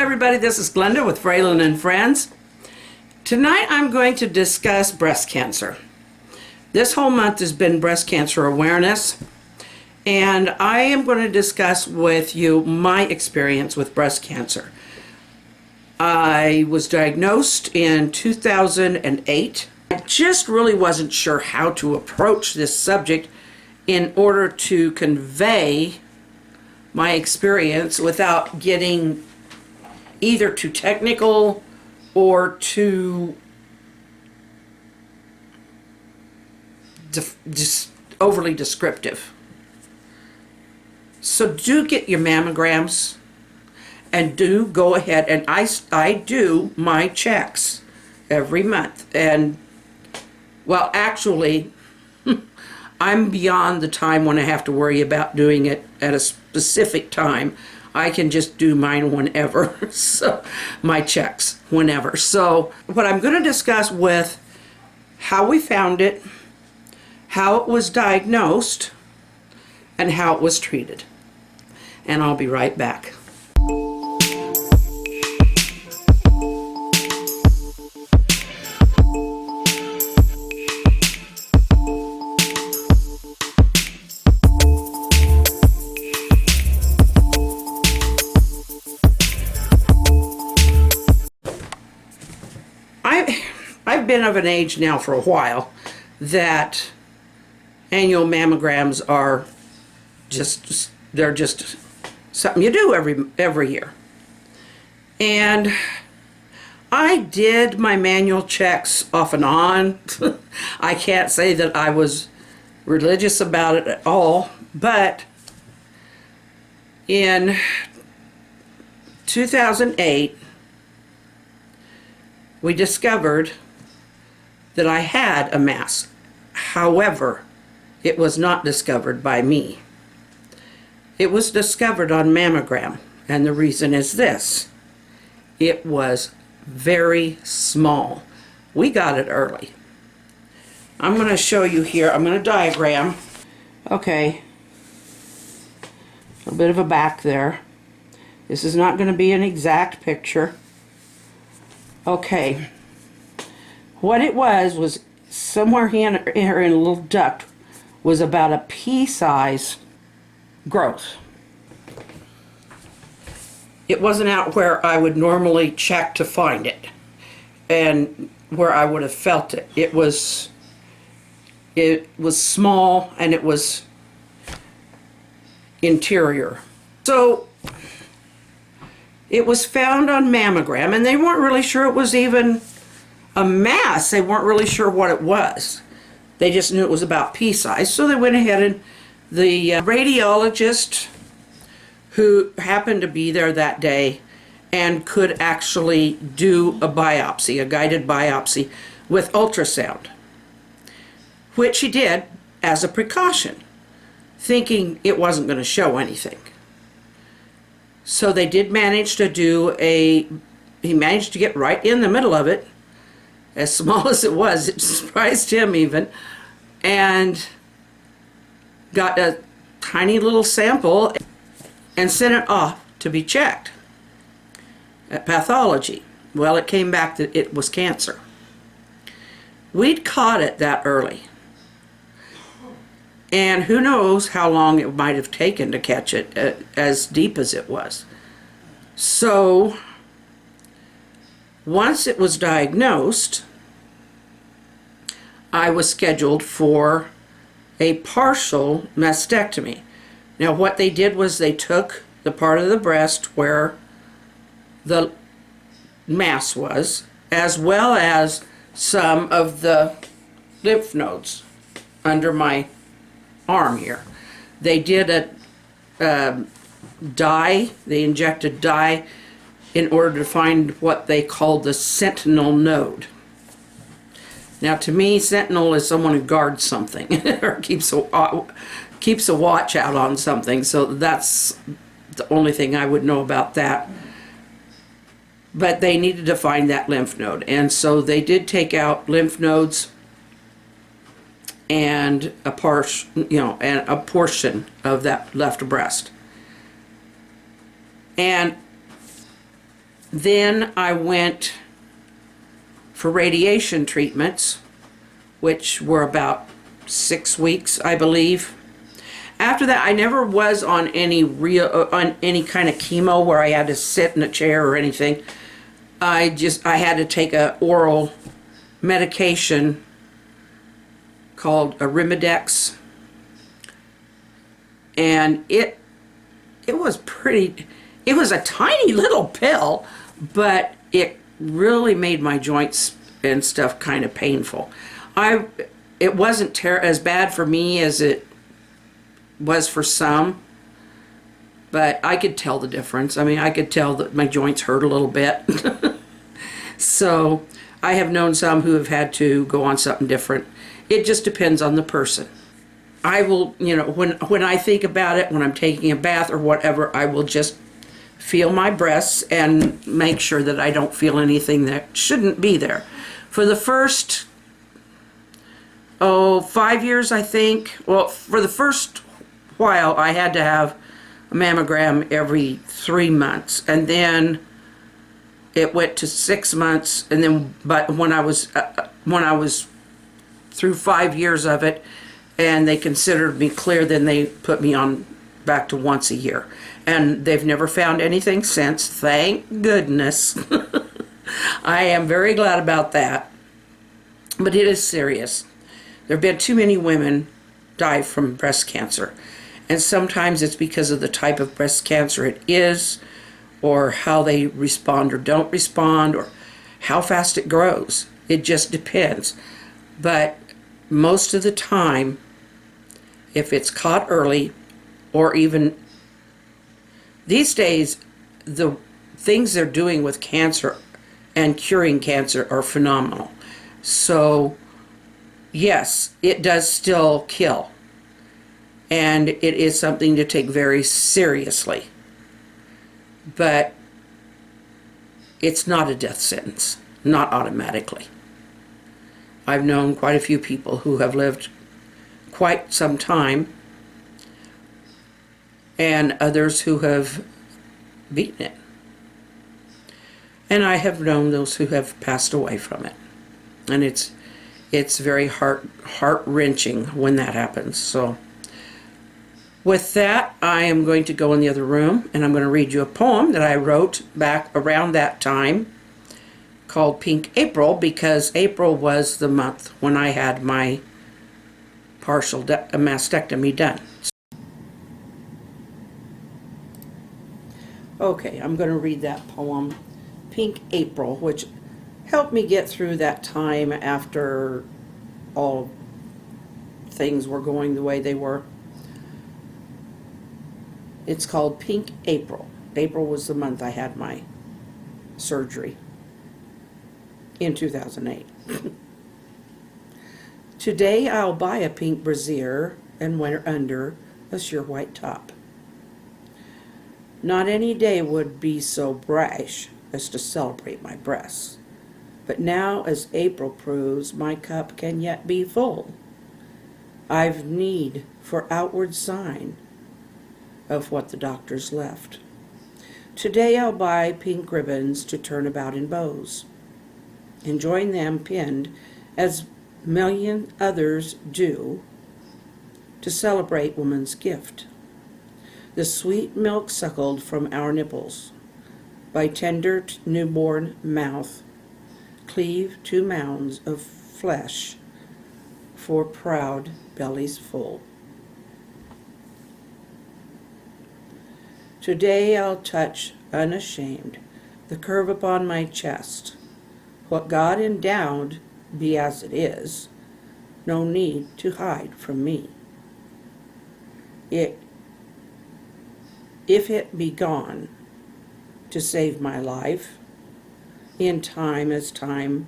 everybody, this is Glenda with Fralins and Friends. Tonight I'm going to discuss breast cancer. This whole month has been breast cancer awareness, and I am going to discuss with you my experience with breast cancer. I was diagnosed in 2008. I just really wasn't sure how to approach this subject in order to convey my experience without getting either too technical or too just overly descriptive. So do get your mammograms and do go ahead, and I do my checks every month. And well, actually I'm beyond the time when I have to worry about doing it at a specific time. I can just do mine whenever, so my checks whenever. So what I'm going to discuss with how we found it, how it was diagnosed, and how it was treated. And I'll be right back. I've been of an age now for a while that annual mammograms are they're just something you do every year. And I did my manual checks off and on. I can't say that I was religious about it at all, but in 2008 we discovered that I had a mass. However, it was not discovered by me. It was discovered on mammogram, and the reason is this: it was very small. We got it early. I'm going to show you here. I'm going to diagram. Okay, a bit of a back there. This is not going to be an exact picture. Okay, what it was somewhere here in a little duct was about a pea-size growth. It wasn't out where I would normally check to find it and where I would have felt it. It was small, and it was interior. So it was found on mammogram, and they weren't really sure it was even a mass. They weren't really sure what it was. They just knew it was about pea size. So they went ahead, and the radiologist who happened to be there that day and could actually do a biopsy, a guided biopsy with ultrasound, which he did as a precaution, thinking it wasn't going to show anything. So they did manage to he managed to get right in the middle of it, as small as it was. It surprised him even, and got a tiny little sample and sent it off to be checked at pathology. Well, it came back that it was cancer. We'd caught it that early, and who knows how long it might have taken to catch it, as deep as it was. So once it was diagnosed, I was scheduled for a partial mastectomy. Now what they did was they took the part of the breast where the mass was, as well as some of the lymph nodes under my arm here. They did a dye. They injected dye in order to find what they called the sentinel node. Now, to me, sentinel is someone who guards something or keeps a watch out on something. So that's the only thing I would know about that. But they needed to find that lymph node, and so they did take out lymph nodes and a portion of that left breast. And Then I went for radiation treatments, which were about 6 weeks, I believe. After that, I never was on any kind of chemo where I had to sit in a chair or anything. I had to take a oral medication called Arimidex, and it was a tiny little pill, but it really made my joints and stuff kind of painful. It wasn't as bad for me as it was for some, but I could tell the difference. I mean, I could tell that my joints hurt a little bit. So I have known some who have had to go on something different. It just depends on the person. I will, when I think about it, when I'm taking a bath or whatever, I will just feel my breasts and make sure that I don't feel anything that shouldn't be there. For the first, 5 years, I think. Well, for the first while, I had to have a mammogram every 3 months, and then it went to 6 months, and then, but when I was through 5 years of it, and they considered me clear, then they put me on back to once a year. And they've never found anything since, thank goodness. I am very glad about that. But it is serious. There have been too many women die from breast cancer. And sometimes it's because of the type of breast cancer it is, or how they respond or don't respond, or how fast it grows. It just depends. But most of the time, if it's caught early, or even these days, the things they're doing with cancer and curing cancer are phenomenal. So, yes, it does still kill. And it is something to take very seriously. But it's not a death sentence, not automatically. I've known quite a few people who have lived quite some time, and others who have beaten it. And I have known those who have passed away from it. And it's very heart-wrenching when that happens. So with that, I am going to go in the other room, and I'm going to read you a poem that I wrote back around that time called Pink April, because April was the month when I had my partial mastectomy done. Okay, I'm going to read that poem, Pink April, which helped me get through that time after all things were going the way they were. It's called Pink April. April was the month I had my surgery in 2008. Today I'll buy a pink brassiere and wear under a sheer white top. Not any day would be so brash as to celebrate my breasts. But now, as April proves, my cup can yet be full. I've need for outward sign of what the doctors left. Today I'll buy pink ribbons to turn about in bows, and join them pinned as million others do to celebrate woman's gift. The sweet milk suckled from our nipples by tender newborn mouth cleave to mounds of flesh for proud bellies full. Today I'll touch unashamed the curve upon my chest. What God endowed be as it is, no need to hide from me. If it be gone to save my life, in time as time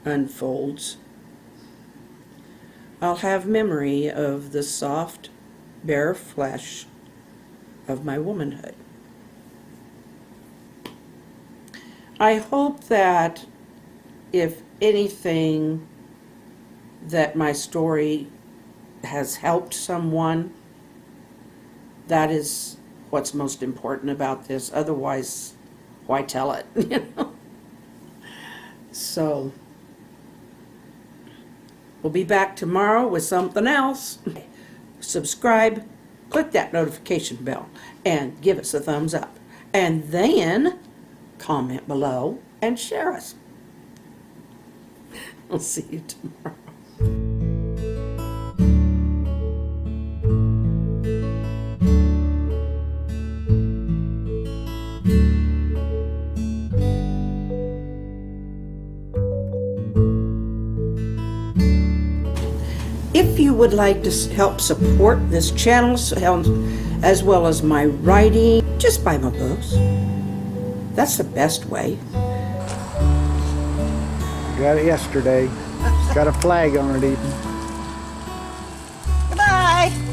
unfolds, I'll have memory of the soft, bare flesh of my womanhood. I hope that, if anything, that my story has helped someone. That is what's most important about this. Otherwise, why tell it? You know? So, we'll be back tomorrow with something else. Subscribe, click that notification bell, and give us a thumbs up. And then comment below and share us. I'll see you tomorrow. If you would like to help support this channel as well as my writing, just buy my books. That's the best way. Got it yesterday. It's got a flag on it even. Goodbye.